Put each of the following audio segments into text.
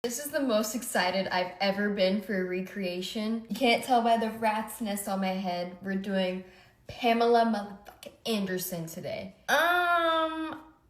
This is the most excited I've ever been for a recreation. You can't tell by the rat's nest on my head. We're doing Pamela motherfucking Anderson today.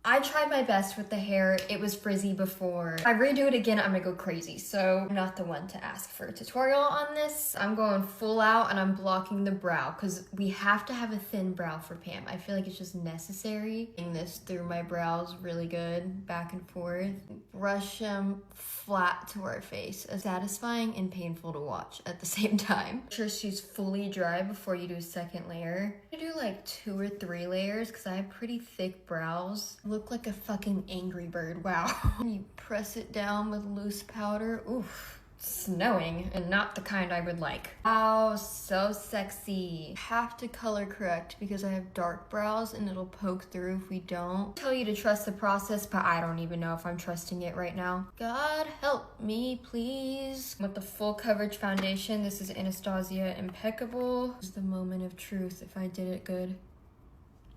I tried my best with the hair. It was frizzy before. If I redo it again, I'm gonna go crazy. So I'm not the one to ask for a tutorial on this. I'm going full out and I'm blocking the brow because we have to have a thin brow for Pam. I feel like it's just necessary. Getting this through my brows really good, back and forth. Brush them flat to our face. Satisfying and painful to watch at the same time. Make sure she's fully dry before you do a second layer. I do like 2 or 3 layers because I have pretty thick brows. Look like a fucking Angry Bird, wow. You press it down with loose powder. Oof. Snowing, and not the kind I would like. Oh, so sexy. Have to color correct because I have dark brows and it'll poke through if we don't. I tell you to trust the process, but I don't even know if I'm trusting it right now. God help me, please. With the full coverage foundation, this is Anastasia Impeccable. This is the moment of truth if I did it good.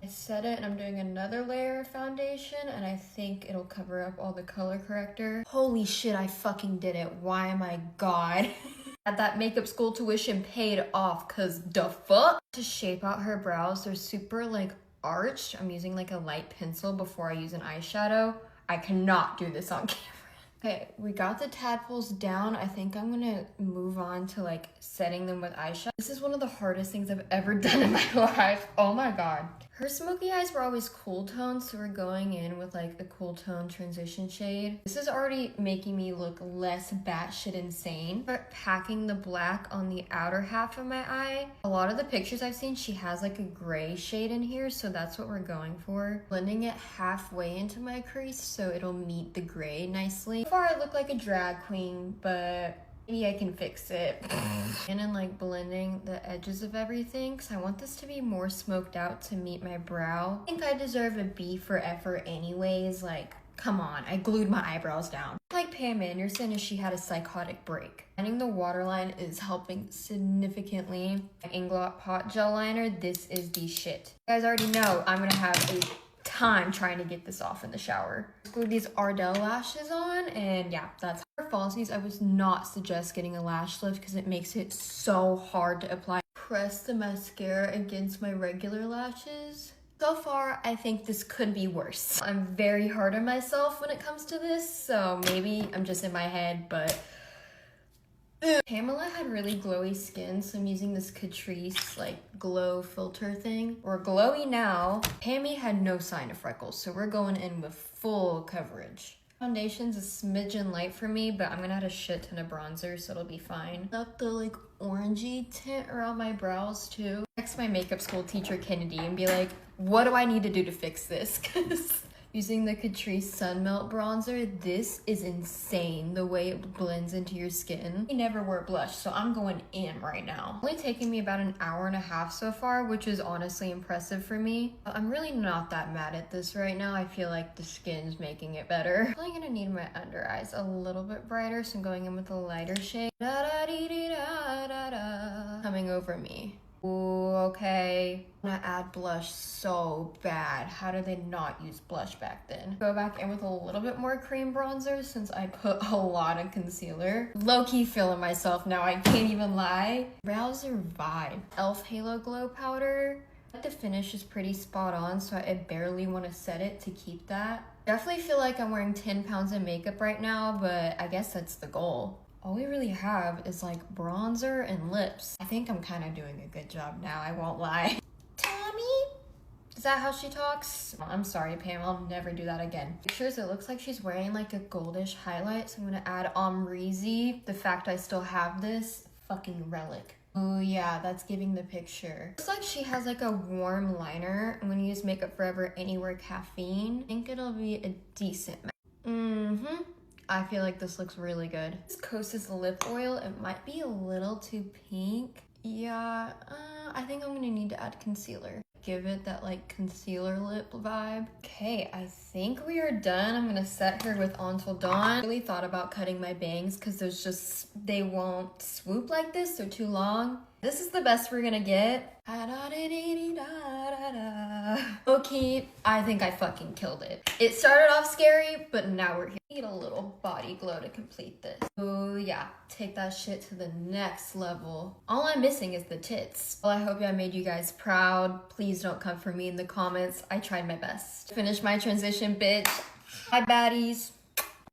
I set it and I'm doing another layer of foundation and I think it'll cover up all the color corrector. Holy shit, I fucking did it. Why am I God? Had that makeup school tuition paid off cause the fuck? To shape out her brows, they're super like arched. I'm using like a light pencil before I use an eyeshadow. I cannot do this on camera. Okay, we got the tadpoles down. I think I'm gonna move on to like setting them with eyeshadow. This is one of the hardest things I've ever done in my life. Oh my God. Her smoky eyes were always cool tones, so we're going in with like a cool tone transition shade. This is already making me look less batshit insane. Start packing the black on the outer half of my eye. A lot of the pictures I've seen, she has like a gray shade in here, so that's what we're going for. Blending it halfway into my crease so it'll meet the gray nicely. So far I look like a drag queen, but maybe I can fix it. And then like blending the edges of everything because I want this to be more smoked out to meet my brow. I think I deserve a B for effort anyways. Like, come on, I glued my eyebrows down. Like Pam Anderson if she had a psychotic break. Finding the waterline is helping significantly. Inglot pot gel liner, this is the shit. You guys already know I'm gonna have a time trying to get this off in the shower. Glued these Ardell lashes on and yeah, that's for falsies. I would not suggest getting a lash lift because it makes it so hard to apply. Press the mascara against my regular lashes. So far, I think this could be worse. I'm very hard on myself when it comes to this, so maybe I'm just in my head, but Pamela had really glowy skin, so I'm using this Catrice like glow filter thing. We're glowy now. Pammy had no sign of freckles, so we're going in with full coverage. Foundation's a smidgen light for me, but I'm gonna add a shit ton of bronzer, so it'll be fine. Got the like orangey tint around my brows too. Text my makeup school teacher Kennedy and be like, what do I need to do to fix this? Cause using the Catrice Sun Melt Bronzer, this is insane the way it blends into your skin. I never wear blush, so I'm going in right now. Only taking me about an hour and a half so far, which is honestly impressive for me. I'm really not that mad at this right now. I feel like the skin's making it better. I'm probably gonna need my under eyes a little bit brighter, so I'm going in with a lighter shade. Coming over me. Ooh, okay. I'm gonna add blush so bad. How did they not use blush back then? Go back in with a little bit more cream bronzer since I put a lot of concealer. Low-key feeling myself now, I can't even lie. Brows are vibe. e.l.f. Halo Glow Powder. The finish is pretty spot on, so I barely want to set it to keep that. Definitely feel like I'm wearing 10 pounds of makeup right now, but I guess that's the goal. All we really have is like bronzer and lips. I think I'm kind of doing a good job now, I won't lie. Tommy? Is that how she talks? I'm sorry, Pam, I'll never do that again. Pictures, it looks like she's wearing like a goldish highlight, so I'm gonna add Omrizi. The fact I still have this, fucking relic. Oh yeah, that's giving the picture. Looks like she has like a warm liner. I'm gonna use Makeup Forever Anywhere Caffeine. I think it'll be a decent match. I feel like this looks really good. This Kosas lip oil, it might be a little too pink. Yeah, I think I'm gonna need to add concealer. Give it that like concealer lip vibe. Okay, I think we are done. I'm gonna set her with Until Dawn. I really thought about cutting my bangs because they won't swoop like this. They're too long. This is the best we're gonna get. Okay, I think I fucking killed it. It started off scary, but now we're here. Need a little body glow to complete this. Oh yeah, take that shit to the next level. All I'm missing is the tits. Well, I hope I made you guys proud. Please don't come for me in the comments. I tried my best. Finish my transition, bitch. Hi, baddies.